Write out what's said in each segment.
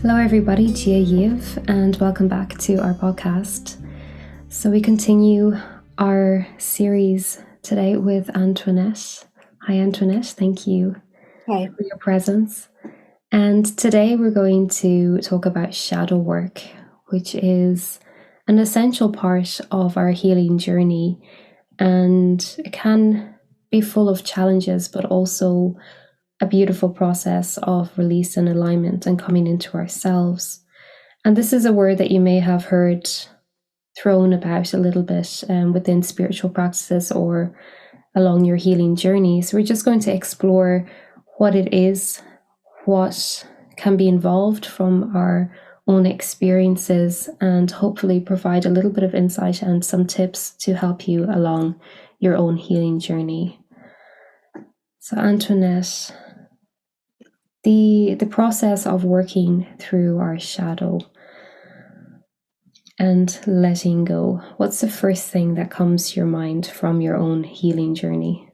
Hello everybody, Gia Yiv, and welcome back to our podcast. So we continue our series today with Antoinette. Hi Antoinette, thank you Hi. for your presence. And today we're going to talk about shadow work, which is an essential part of our healing journey, and it can be full of challenges, but also a beautiful process of release and alignment and coming into ourselves. And this is a word that you may have heard thrown about a little bit within spiritual practices or along your healing journey. So we're just going to explore what it is, what can be involved from our own experiences, and hopefully provide a little bit of insight and some tips to help you along your own healing journey. So Antoinette, the process of working through our shadow and letting go, what's the first thing that comes to your mind from your own healing journey?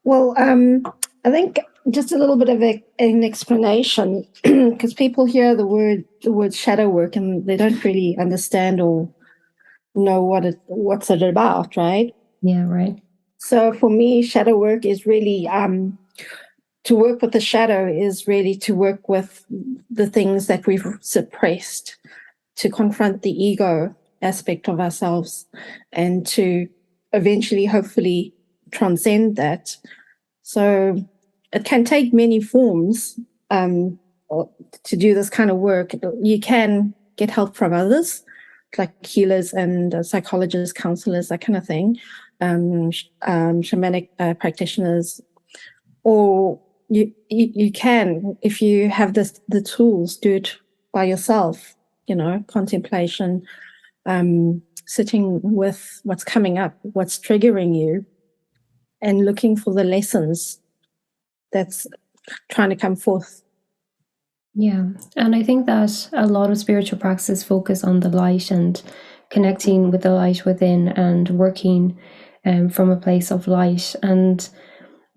Well, I think just a little bit of an explanation, because people hear the word shadow work and they don't really understand or know what's it about, right? Yeah, right. So for me, shadow work is really to work with the shadow is really to work with the things that we've suppressed, to confront the ego aspect of ourselves, and to eventually, hopefully, transcend that. So it can take many forms to do this kind of work. You can get help from others, like healers and psychologists, counselors, that kind of thing, shamanic practitioners, or you can, if you have the tools, do it by yourself, contemplation, sitting with what's coming up, what's triggering you, and looking for the lessons that's trying to come forth. Yeah, and I think that a lot of spiritual practices focus on the light and connecting with the light within and working from a place of light. And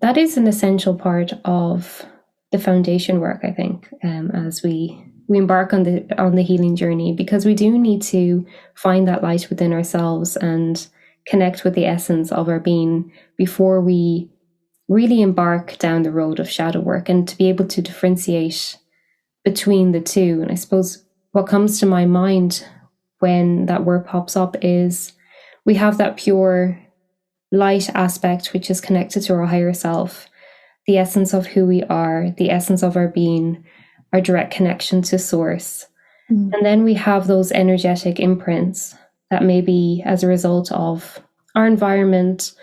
that is an essential part of the foundation work, I think, as we embark on the healing journey, because we do need to find that light within ourselves and connect with the essence of our being before we really embark down the road of shadow work, and to be able to differentiate between the two. And I suppose what comes to my mind when that word pops up is we have that pure light aspect, which is connected to our higher self, the essence of who we are, the essence of our being, our direct connection to source. And then we have those energetic imprints that may be as a result of our environment,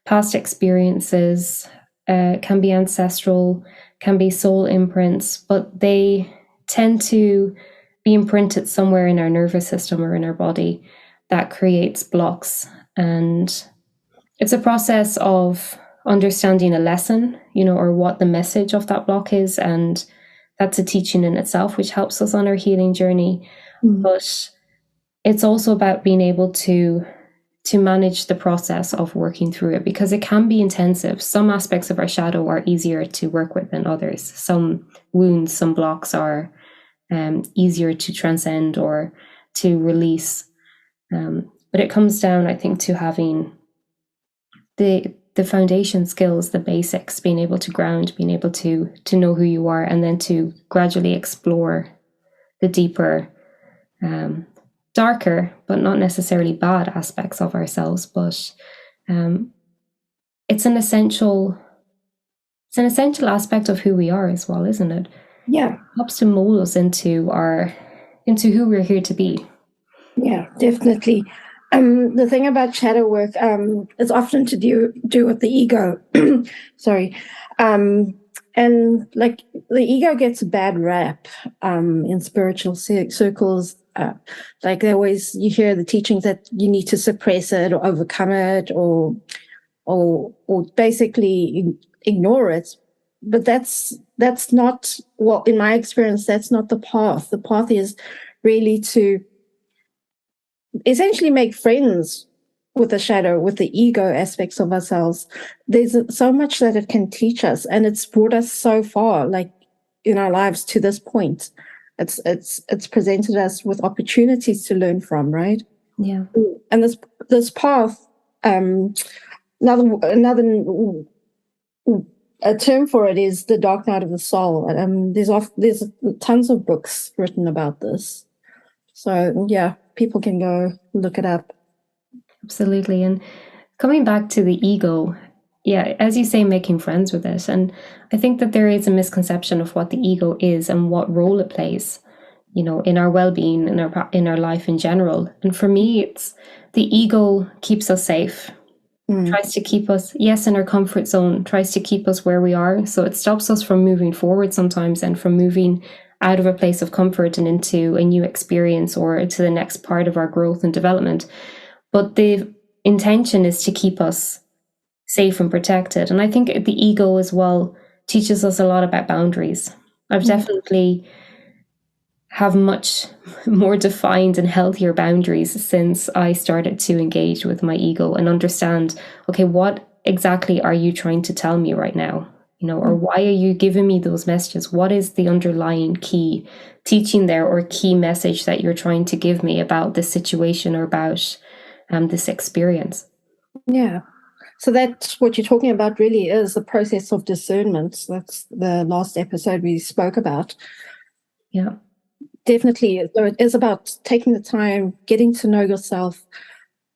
past experiences, can be ancestral, can be soul imprints, but they tend to be imprinted somewhere in our nervous system or in our body that creates blocks. And it's a process of understanding a lesson, or what the message of that block is. And that's a teaching in itself, which helps us on our healing journey. But it's also about being able to manage the process of working through it, because it can be intensive. Some aspects of our shadow are easier to work with than others. Some wounds, some blocks are easier to transcend or to release. But it comes down, I think, to having the foundation skills, the basics, being able to ground, being able to know who you are, and then to gradually explore the deeper, darker, but not necessarily bad aspects of ourselves. But it's an essential aspect of who we are as well, isn't it? Yeah. It helps to mold us into who we're here to be. Yeah, definitely. The thing about shadow work is often to do with the ego. Sorry. And like the ego gets a bad rap in spiritual circles. Like you hear the teachings that you need to suppress it or overcome it or basically ignore it. But that's not, well, in my experience, that's not the path. The path is really to essentially make friends with the shadow, with the ego aspects of ourselves. There's so much that it can teach us, and it's brought us so far, like in our lives to this point. It's presented us with opportunities to learn from, right? Yeah. And this path, another a term for it is the dark night of the soul. There's tons of books written about this. So yeah, people can go look it up. Absolutely. And coming back to the ego, yeah, as you say, making friends with it. And I think that there is a misconception of what the ego is and what role it plays, in our well-being, in our life in general. And for me, it's the ego keeps us safe, tries to keep us, yes, in our comfort zone, tries to keep us where we are. So it stops us from moving forward sometimes and from moving out of a place of comfort and into a new experience or to the next part of our growth and development. But the intention is to keep us safe and protected. And I think the ego as well teaches us a lot about boundaries. I've definitely have much more defined and healthier boundaries since I started to engage with my ego and understand, okay, what exactly are you trying to tell me right now? Or why are you giving me those messages? What is the underlying key teaching there or key message that you're trying to give me about this situation or about this experience? Yeah. So that's what you're talking about really is the process of discernment. That's the last episode we spoke about. Yeah. Definitely. So it is about taking the time, getting to know yourself,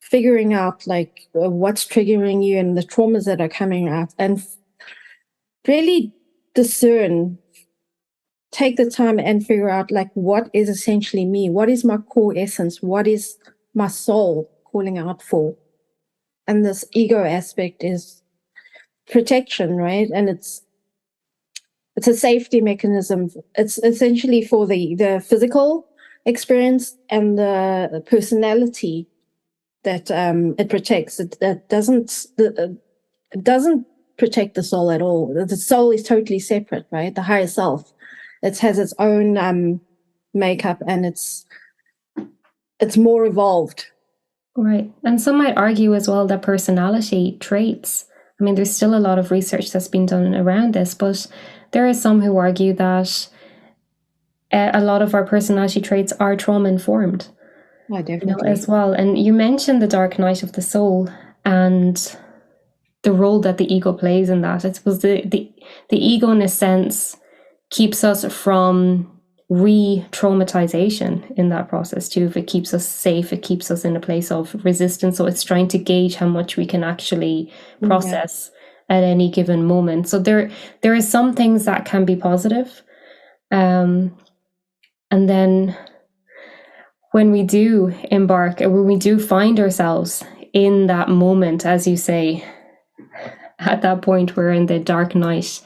figuring out what's triggering you and the traumas that are coming out, and really discern, take the time and figure out what is essentially me, what is my core essence, what is my soul calling out for. And this ego aspect is protection, right? And it's a safety mechanism. It's essentially for the physical experience and the personality that it protects. It doesn't protect the soul at all. The soul is totally separate, right? The higher self, it has its own makeup, and it's more evolved. Right. And some might argue as well that personality traits, I mean, there's still a lot of research that's been done around this, but there are some who argue that a lot of our personality traits are trauma informed. Oh, definitely. As well. And you mentioned the dark night of the soul and the role that the ego plays in that. I suppose the ego, in a sense, keeps us from re-traumatization in that process too. If it keeps us safe, it keeps us in a place of resistance. So it's trying to gauge how much we can actually process at any given moment. So there are some things that can be positive. And then when we do embark, or when we do find ourselves in that moment, as you say, at that point we're in the dark night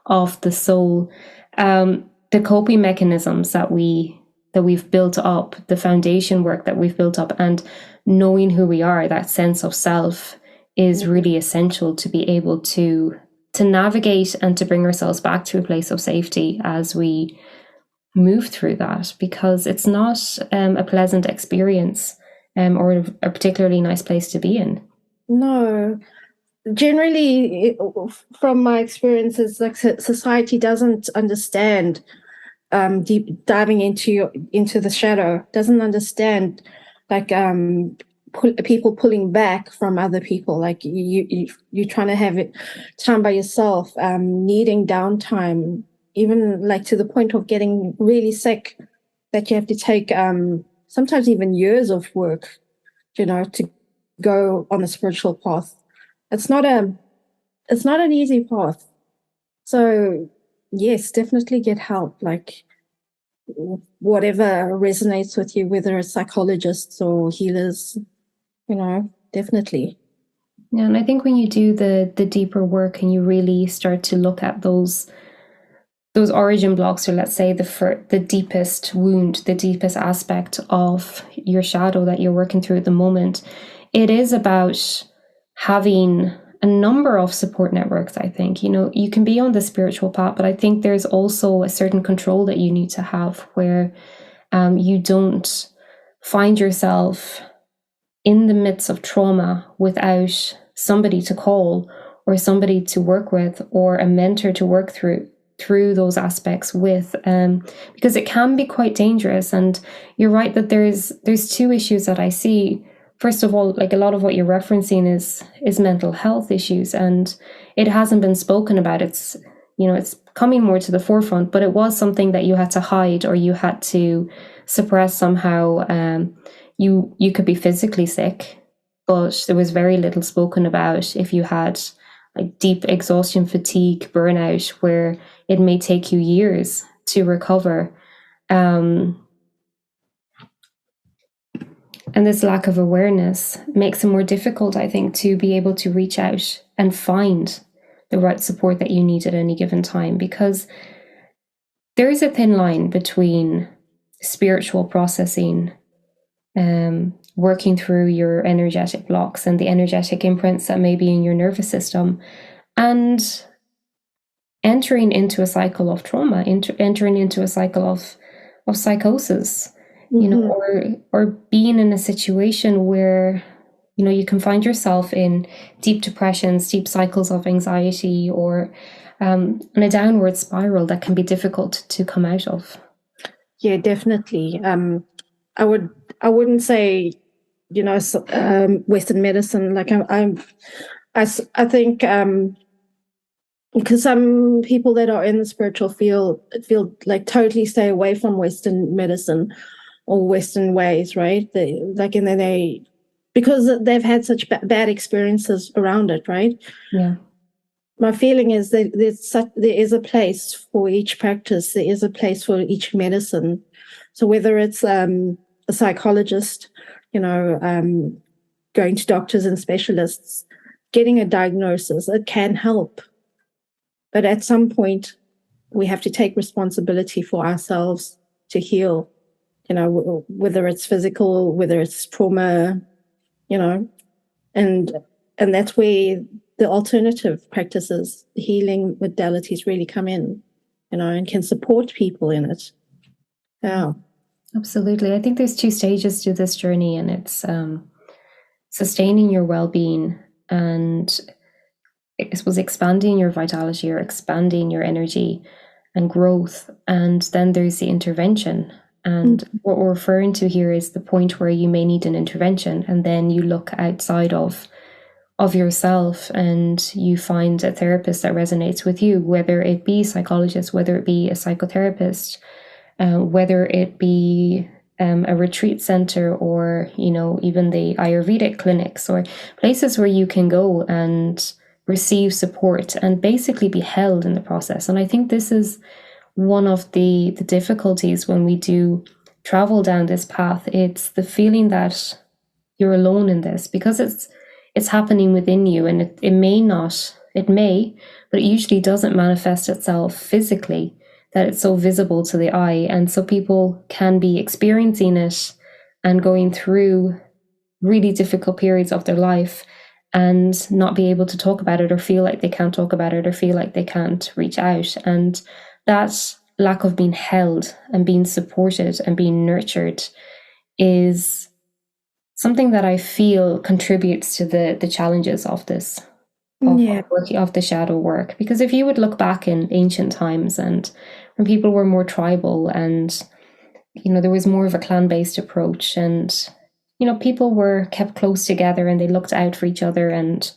of the soul, the coping mechanisms that we've built up, the foundation work that we've built up, and knowing who we are, that sense of self, is really essential to be able to navigate and to bring ourselves back to a place of safety as we move through that, because it's not a pleasant experience or a particularly nice place to be in. No. Generally, from my experiences, society doesn't understand deep diving into the shadow, doesn't understand people pulling back from other people, you're trying to have it time by yourself, needing downtime, even to the point of getting really sick, that you have to take sometimes even years of work, to go on the spiritual path. It's not an easy path. So yes, definitely get help, whatever resonates with you, whether it's psychologists or healers, definitely. Yeah, and I think when you do the deeper work and you really start to look at those origin blocks, or let's say the deepest wound, the deepest aspect of your shadow that you're working through at the moment, it is about having a number of support networks. I think, you can be on the spiritual path, but I think there's also a certain control that you need to have where you don't find yourself in the midst of trauma without somebody to call or somebody to work with or a mentor to work through those aspects with, because it can be quite dangerous. And you're right that there's two issues that I see. First of all, like a lot of what you're referencing is mental health issues, and it hasn't been spoken about. It's, you know, it's coming more to the forefront, but it was something that you had to hide or you had to suppress somehow. You could be physically sick, but there was very little spoken about if you had like deep exhaustion, fatigue, burnout, where it may take you years to recover. And this lack of awareness makes it more difficult, I think, to be able to reach out and find the right support that you need at any given time, because there is a thin line between spiritual processing, working through your energetic blocks and the energetic imprints that may be in your nervous system, and entering into a cycle of trauma, entering into a cycle of psychosis, you know, or being in a situation where, you know, you can find yourself in deep depressions, deep cycles of anxiety, or in a downward spiral that can be difficult to come out of. Yeah, definitely. I wouldn't say, you know, Western medicine. Like I think because some people that are in the spiritual field feel like totally stay away from Western medicine or Western ways, right? Because they've had such bad experiences around it, right? Yeah. My feeling is that there is a place for each practice. There is a place for each medicine. So whether it's a psychologist, you know, going to doctors and specialists, getting a diagnosis, it can help. But at some point, we have to take responsibility for ourselves to heal, you know, whether it's physical, whether it's trauma, you know, and that's where the alternative practices, the healing modalities really come in, you know, and can support people in it. Yeah. Absolutely. I think there's two stages to this journey, and it's sustaining your well-being and, I suppose, expanding your vitality or expanding your energy and growth. And then there's the intervention. And what we're referring to here is the point where you may need an intervention, and then you look outside of yourself and you find a therapist that resonates with you, whether it be a psychologist, whether it be a psychotherapist, whether it be a retreat center, or, you know, even the Ayurvedic clinics or places where you can go and receive support and basically be held in the process. And I think this is one of the difficulties when we do travel down this path. It's the feeling that you're alone in this, because it's happening within you, and it may, but it usually doesn't manifest itself physically, that it's so visible to the eye. And so people can be experiencing it and going through really difficult periods of their life and not be able to talk about it, or feel like they can't talk about it, or feel like they can't reach out. And that lack of being held and being supported and being nurtured is something that I feel contributes to the challenges of this, of the shadow work. Because if you would look back in ancient times, and when people were more tribal, and, you know, there was more of a clan-based approach, and, you know, people were kept close together and they looked out for each other, and,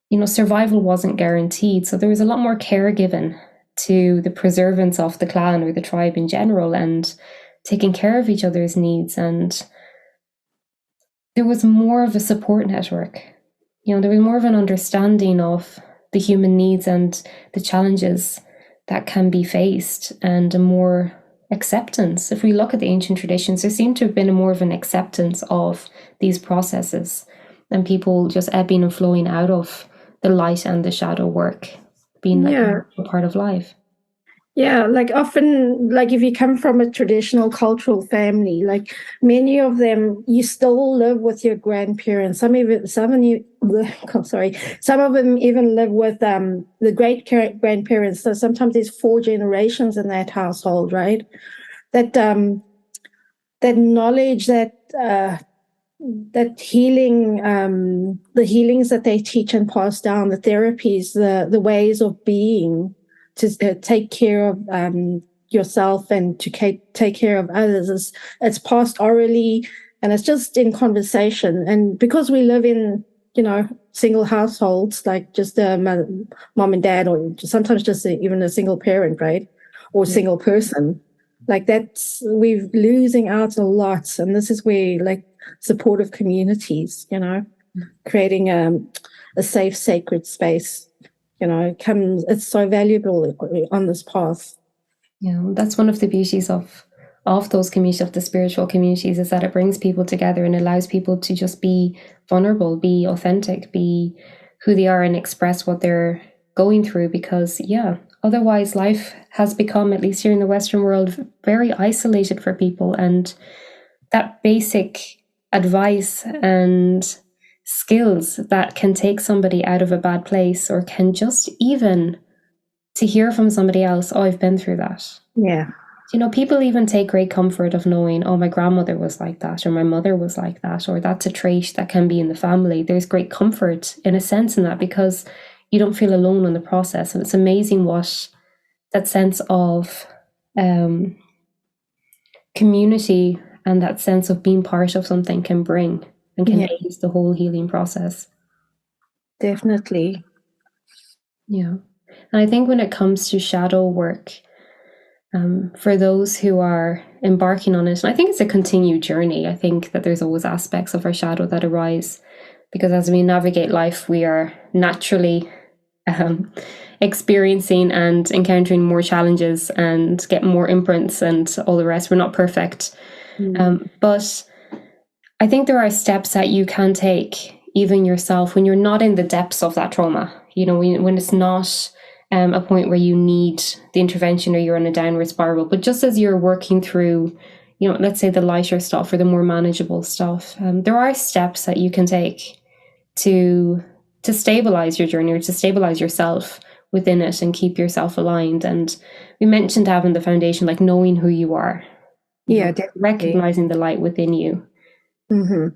you know, survival wasn't guaranteed. So there was a lot more care given to the preservance of the clan or the tribe in general, and taking care of each other's needs. And there was more of a support network. You know, there was more of an understanding of the human needs and the challenges that can be faced, and a more acceptance. If we look at the ancient traditions, there seemed to have been a more of an acceptance of these processes, and people just ebbing and flowing out of the light and the shadow work being like a part of life. Yeah, like often, like if you come from a traditional cultural family, like many of them, you still live with your grandparents. Some of them even live with the great grandparents. So sometimes there's 4 generations in that household, right? That that knowledge, that healing, the healings that they teach and pass down, the therapies, the ways of being, to take care of yourself and to take care of others. It's passed orally, and it's just in conversation. And because we live in, single households, like just a mom and dad, or sometimes just even a single parent, right? Or single person, like we're losing out a lot. And this is where like supportive communities, creating a safe, sacred space, it's so valuable on this path. Yeah, that's one of the beauties of those communities, of the spiritual communities, is that it brings people together and allows people to just be vulnerable, be authentic, be who they are, and express what they're going through. Because otherwise life has become, at least here in the Western world, very isolated for people, and that basic advice and skills that can take somebody out of a bad place, or can just even to hear from somebody else, oh, I've been through that. Yeah. People even take great comfort of knowing, oh, my grandmother was like that, or my mother was like that, or that's a trait that can be in the family. There's great comfort in a sense in that, because you don't feel alone in the process. And it's amazing what that sense of community and that sense of being part of something can bring, and can aid the whole healing process. Definitely. Yeah. And I think when it comes to shadow work, for those who are embarking on it, and I think it's a continued journey, I think that there's always aspects of our shadow that arise, because as we navigate life, we are naturally experiencing and encountering more challenges and getting more imprints and all the rest. We're not perfect. But I think there are steps that you can take, even yourself, when you're not in the depths of that trauma, when it's not a point where you need the intervention or you're on a downward spiral. But just as you're working through, let's say the lighter stuff or the more manageable stuff, there are steps that you can take to stabilize your journey, or to stabilize yourself within it and keep yourself aligned. And we mentioned having the foundation, like knowing who you are. Yeah, definitely. Recognizing the light within you. Mm-hmm.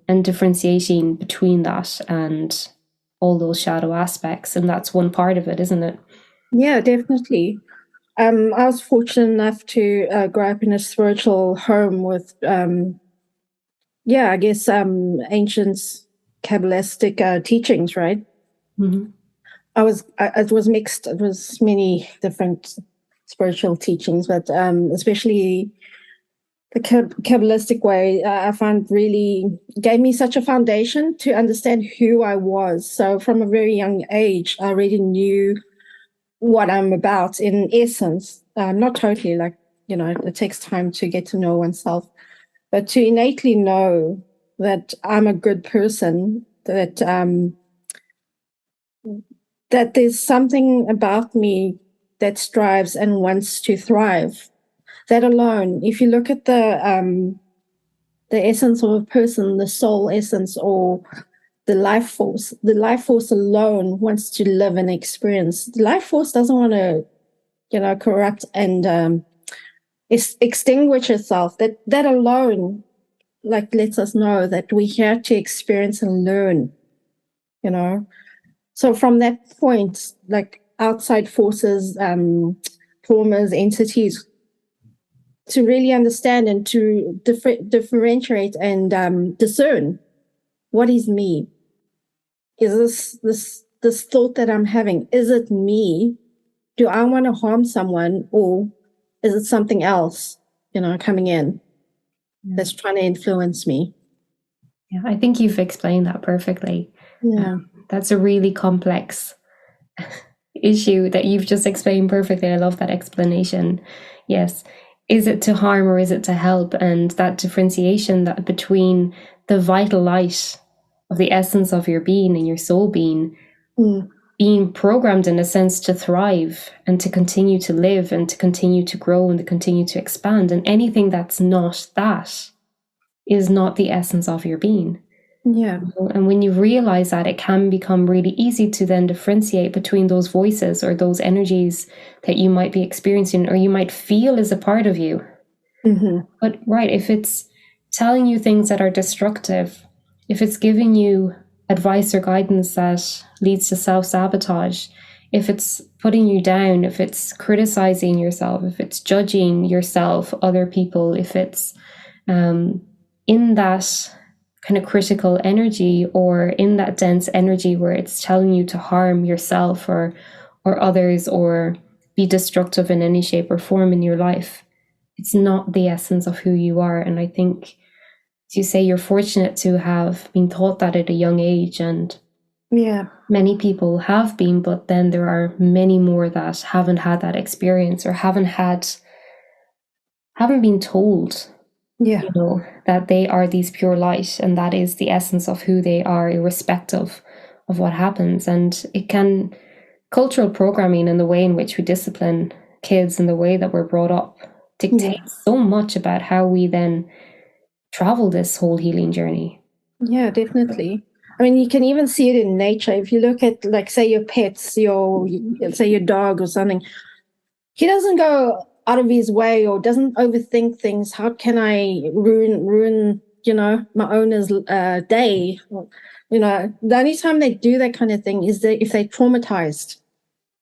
And differentiating between that and all those shadow aspects. And that's one part of it, isn't it? Yeah, definitely. I was fortunate enough to grow up in a spiritual home with, I guess, ancient Kabbalistic teachings, right? Mm-hmm. It was mixed. It was many different spiritual teachings, but especially the Kabbalistic way, I found really gave me such a foundation to understand who I was. So from a very young age, I already knew what I'm about in essence. Not totally, like, it takes time to get to know oneself, but to innately know that I'm a good person, that that there's something about me that strives and wants to thrive. That alone, if you look at the essence of a person, the soul essence, or the life force alone wants to live and experience. The life force doesn't want to, corrupt and extinguish itself. That alone, like, lets us know that we're here to experience and learn. So from that point, like outside forces, traumas, entities, to really understand and to differentiate and discern what is me. Is this thought that I'm having, is it me? Do I want to harm someone, or is it something else, coming in that's trying to influence me? Yeah, I think you've explained that perfectly. Yeah. That's a really complex issue that you've just explained perfectly. I love that explanation. Yes. Is it to harm or is it to help? And that differentiation that between the vital light of the essence of your being and your soul being, being programmed in a sense to thrive and to continue to live and to continue to grow and to continue to expand. And anything that's not that is not the essence of your being. Yeah. And when you realize that, it can become really easy to then differentiate between those voices or those energies that you might be experiencing or you might feel is a part of you. Mm-hmm. But right, if it's telling you things that are destructive, if it's giving you advice or guidance that leads to self-sabotage, if it's putting you down, if it's criticizing yourself, if it's judging yourself, other people, if it's in that kind of critical energy or in that dense energy where it's telling you to harm yourself or others or be destructive in any shape or form in your life, it's not the essence of who you are. And I think, as you say, you're fortunate to have been taught that at a young age, and many people have been, but then there are many more that haven't had that experience or haven't been told, that they are these pure light and that is the essence of who they are, irrespective of what happens. And cultural programming and the way in which we discipline kids and the way that we're brought up dictates so much about how we then travel this whole healing journey. Yeah, definitely. I mean, you can even see it in nature. If you look at, like, say, your pets, say your dog or something, he doesn't go out of his way or doesn't overthink things. How can I ruin my owner's day? The only time they do that kind of thing is if they're traumatized,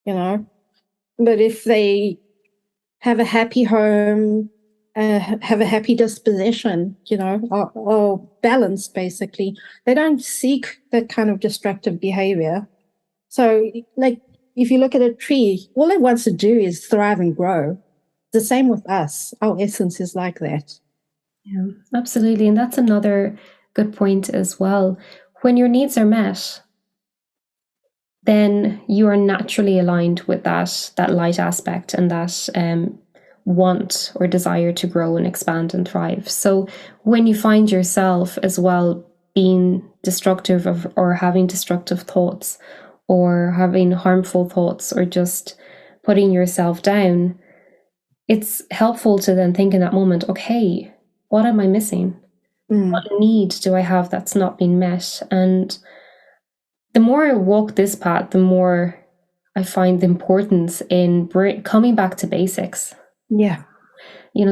But if they have a happy home, have a happy disposition, or balanced, basically, they don't seek that kind of destructive behavior. So, like, if you look at a tree, all it wants to do is thrive and grow. The same with us. Our essence is like that. Yeah, absolutely. And that's another good point as well. When your needs are met, then you are naturally aligned with that light aspect and that want or desire to grow and expand and thrive. So when you find yourself as well being destructive or having destructive thoughts or having harmful thoughts or just putting yourself down, it's helpful to then think in that moment, okay, what am I missing? What need do I have that's not been met? And the more I walk this path, the more I find the importance in coming back to basics. Yeah.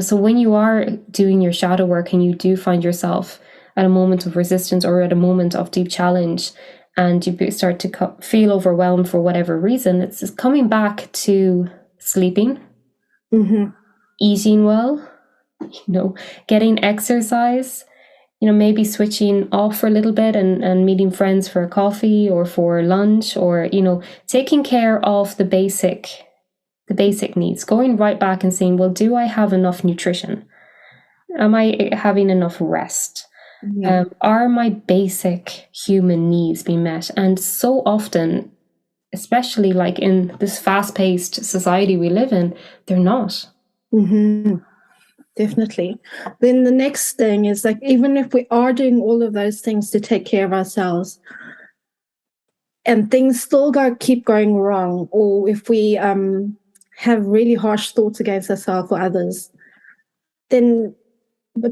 So when you are doing your shadow work and you do find yourself at a moment of resistance or at a moment of deep challenge and you start to feel overwhelmed for whatever reason, it's just coming back to sleeping, eating well, getting exercise, maybe switching off for a little bit and meeting friends for a coffee or for lunch, or, taking care of the basic needs, going right back and saying, well, do I have enough nutrition? Am I having enough rest? Yeah. Are my basic human needs being met? And so often, especially like in this fast-paced society we live in, they're not. Definitely. Then the next thing is, like, even if we are doing all of those things to take care of ourselves and things still keep going wrong, or if we have really harsh thoughts against ourselves or others, then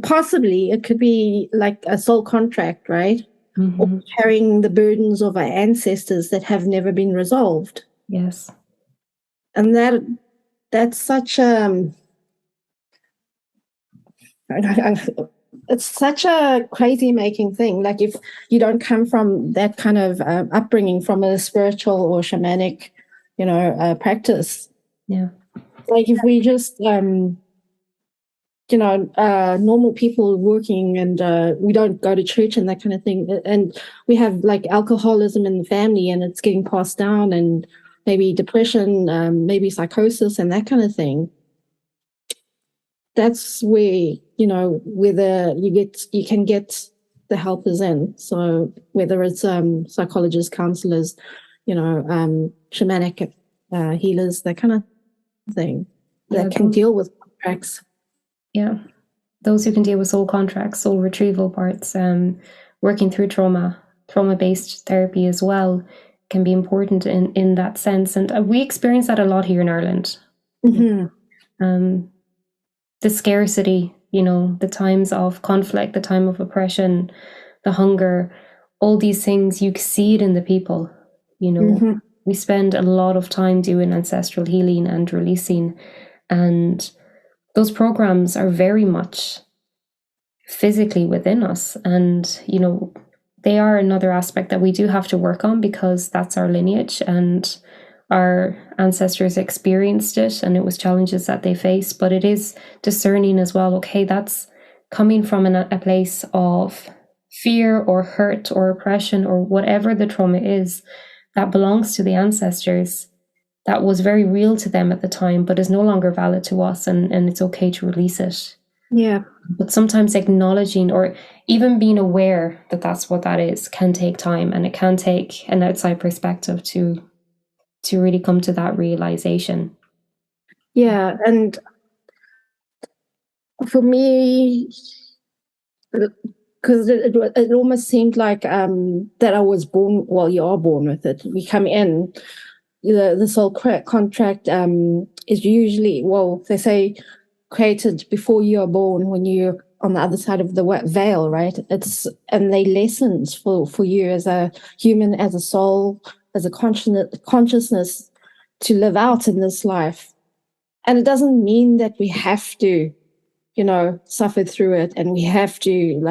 possibly it could be like a soul contract, right? Or carrying the burdens of our ancestors that have never been resolved. Yes. And that's such it's such a crazy making thing. Like, if you don't come from that kind of upbringing, from a spiritual or shamanic, practice. Yeah. Like, if we just, normal people working and we don't go to church and that kind of thing, and we have like alcoholism in the family and it's getting passed down, and maybe depression, maybe psychosis and that kind of thing. That's where, whether you can get the helpers in. So whether it's psychologists, counselors, shamanic healers, that kind of thing, that can deal with contracts. Yeah. Those who can deal with soul contracts, soul retrieval parts, working through trauma-based therapy as well can be important in that sense. And we experience that a lot here in Ireland. The scarcity, the times of conflict, the time of oppression, the hunger, all these things, you see it in the people. We spend a lot of time doing ancestral healing and releasing, and those programs are very much physically within us. And, they are another aspect that we do have to work on, because that's our lineage and our ancestors experienced it and it was challenges that they faced, but it is discerning as well. Okay, that's coming from a place of fear or hurt or oppression or whatever the trauma is that belongs to the ancestors, that was very real to them at the time, but is no longer valid to us, and it's okay to release it. Yeah. But sometimes acknowledging or even being aware that that's what that is can take time, and it can take an outside perspective to really come to that realization. Yeah, and for me, because it almost seemed like that I was born, well, you are born with it. We come in, the soul contract is usually, well, they say created before you are born, when you're on the other side of the veil, right? And they lessons for you as a human, as a soul, as a consciousness to live out in this life. And it doesn't mean that we have to, suffer through it, and we have to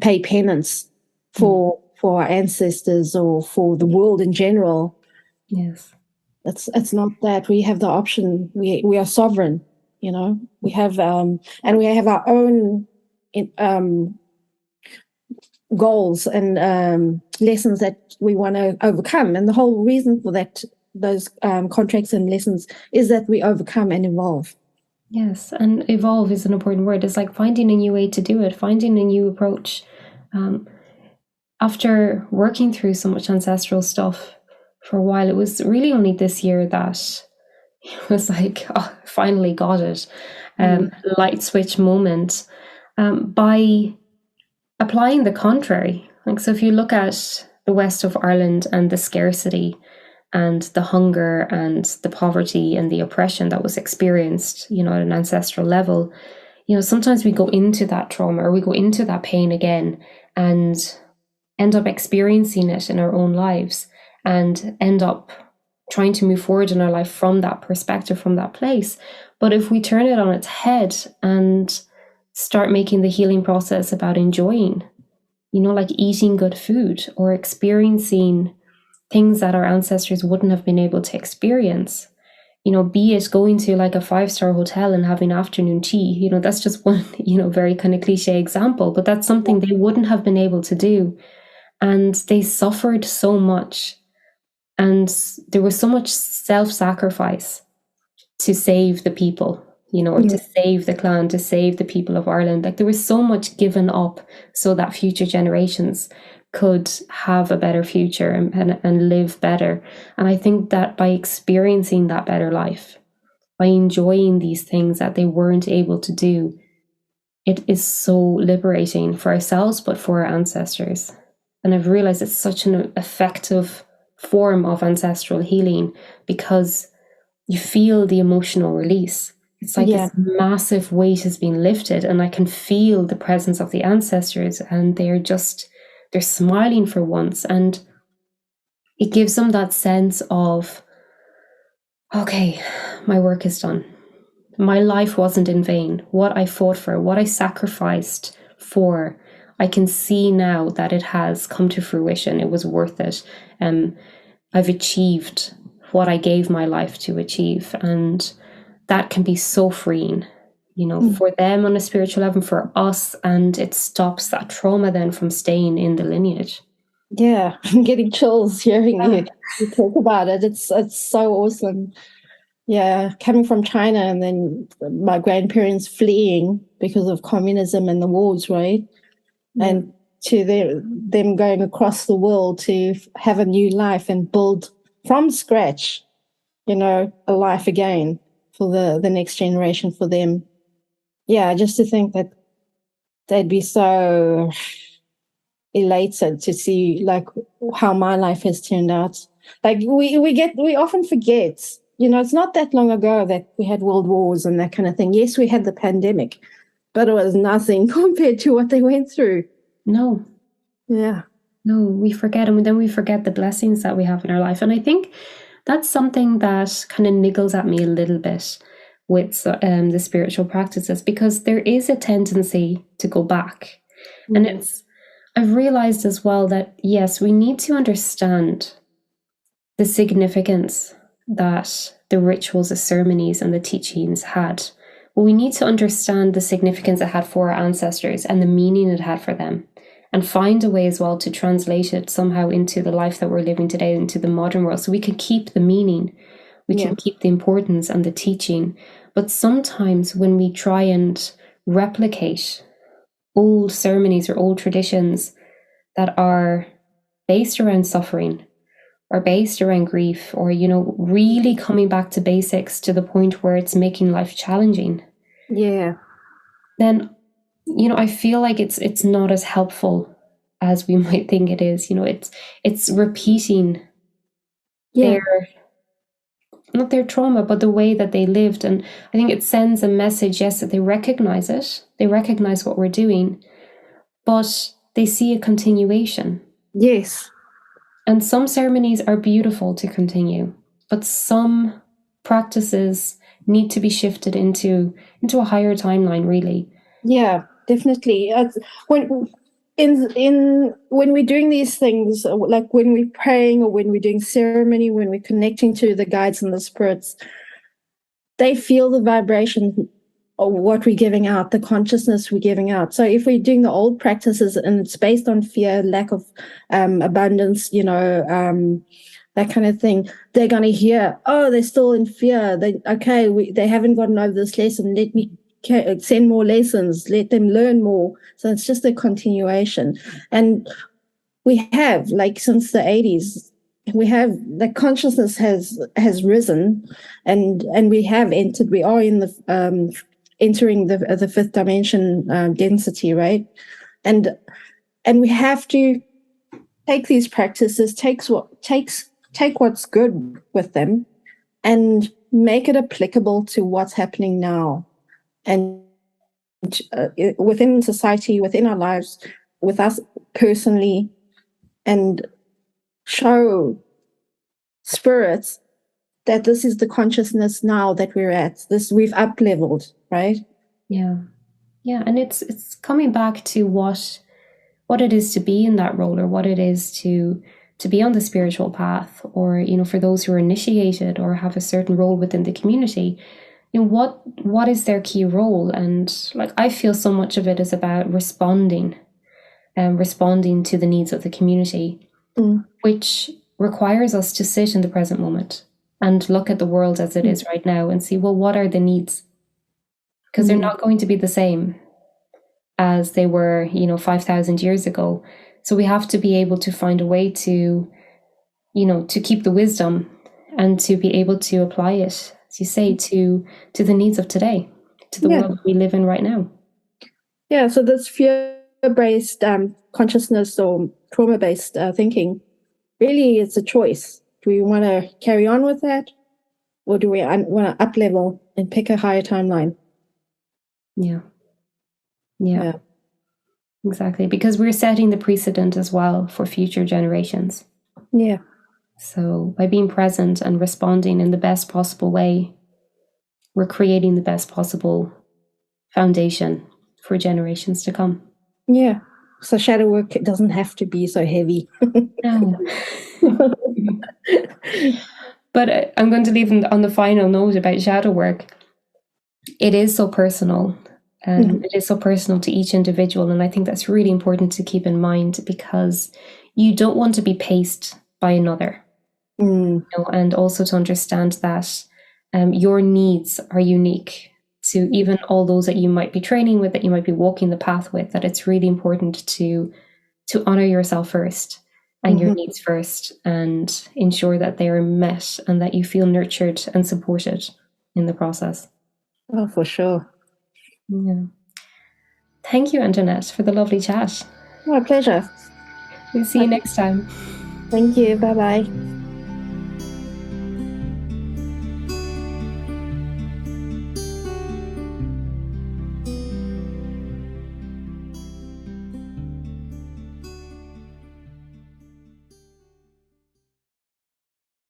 pay penance for our ancestors or for the world in general. Yes. It's not that. We have the option. We are sovereign, we have and we have our own goals and lessons that we want to overcome. And the whole reason for that, those contracts and lessons, is that we overcome and evolve. Yes, and evolve is an important word. It's like finding a new way to do it, finding a new approach. After working through so much ancestral stuff for a while, it was really only this year that it was like, oh, finally got it. Light switch moment. By applying the contrary. Like, so if you look at the west of Ireland and the scarcity and the hunger and the poverty and the oppression that was experienced, at an ancestral level, sometimes we go into that trauma or we go into that pain again and end up experiencing it in our own lives and end up trying to move forward in our life from that perspective, from that place. But if we turn it on its head and start making the healing process about enjoying, like eating good food or experiencing things that our ancestors wouldn't have been able to experience, be it going to like a 5-star hotel and having afternoon tea, that's just one, very kind of cliche example, but that's something they wouldn't have been able to do. And they suffered so much. And there was so much self-sacrifice to save the people, or to save the clan, to save the people of Ireland. Like, there was so much given up so that future generations could have a better future and live better. And I think that by experiencing that better life, by enjoying these things that they weren't able to do, it is so liberating for ourselves, but for our ancestors. And I've realized it's such an effective form of ancestral healing because you feel the emotional release. It's like this massive weight has been lifted, and I can feel the presence of the ancestors, and they're smiling for once, and it gives them that sense of, okay, my work is done. My life wasn't in vain. What I fought for, what I sacrificed for, I can see now that it has come to fruition. It was worth it. I've achieved what I gave my life to achieve. And that can be so freeing, for them on a spiritual level, for us. And it stops that trauma then from staying in the lineage. Yeah, I'm getting chills hearing you talk about it. It's so awesome. Yeah, coming from China and then my grandparents fleeing because of communism and the wars, right? And to them going across the world to have a new life and build from scratch, a life again for the next generation, for them. Yeah, just to think that they'd be so elated to see like how my life has turned out. Like we often forget, it's not that long ago that we had world wars and that kind of thing. Yes, we had the pandemic, but it was nothing compared to what they went through. No. Yeah. No, we forget, and then we forget the blessings that we have in our life. And I think that's something that kind of niggles at me a little bit with the spiritual practices, because there is a tendency to go back. And I've realized as well that, yes, we need to understand the significance that the rituals, the ceremonies, and the teachings had. Well, we need to understand the significance it had for our ancestors and the meaning it had for them, and find a way as well to translate it somehow into the life that we're living today, into the modern world, so we can keep the meaning, we can keep the importance and the teaching. But sometimes when we try and replicate old ceremonies or old traditions that are based around suffering or based around grief, or, you know, really coming back to basics to the point where it's making life challenging, then, you know, I feel like it's not as helpful as we might think it is. You know, it's repeating their, not their trauma, but the way that they lived. And I think it sends a message, yes, that they recognize it, they recognize what we're doing, but they see a continuation. Yes. And some ceremonies are beautiful to continue, but some practices need to be shifted into a higher timeline, really. Yeah, definitely. When we're doing these things, like when we're praying or when we're doing ceremony, when we're connecting to the guides and the spirits, they feel the vibration of what we're giving out, the consciousness we're giving out. So if we're doing the old practices and it's based on fear, lack of abundance, you know, that kind of thing, they're going to hear, oh, they're still in fear. They haven't gotten over this lesson. Let me send more lessons. Let them learn more. So it's just a continuation. And we have, like, since the 80s, we have, the consciousness has risen, and we have entered. We are in the entering the fifth dimension density, right? And we have to take these practices, take what's good with them, and make it applicable to what's happening now, and within society, within our lives, with us personally, and show spirits that this is the consciousness now that we're at. This, we've up leveled, right? Yeah. And it's coming back to what it is to be in that role, or what it is to be on the spiritual path, or, you know, for those who are initiated or have a certain role within the community, you know, what is their key role? And, like, I feel so much of it is about responding to the needs of the community, which requires us to sit in the present moment and look at the world as it is right now and see, well, what are the needs? Because they're not going to be the same as they were, you know, 5,000 years ago. So we have to be able to find a way to, you know, to keep the wisdom and to be able to apply it, as you say, to the needs of today, to the world we live in right now. Yeah, so this fear-based consciousness or trauma-based thinking, really, it's a choice. Do we want to carry on with that, or do we want to up-level and pick a higher timeline? Yeah. Exactly, because we're setting the precedent as well for future generations. Yeah. So by being present and responding in the best possible way, we're creating the best possible foundation for generations to come. Yeah. So shadow work doesn't have to be so heavy. No. But I'm going to leave on the final note about shadow work. It is so personal. It is so personal to each individual, and I think that's really important to keep in mind, because you don't want to be paced by another, you know, and also to understand that your needs are unique to even all those that you might be training with, that you might be walking the path with. That it's really important to honor yourself first and your needs first, and ensure that they are met and that you feel nurtured and supported in the process. Oh, for sure. Yeah. Thank you, Antoinette, for the lovely chat. My pleasure. We'll see you next time. Thank you. Bye-bye.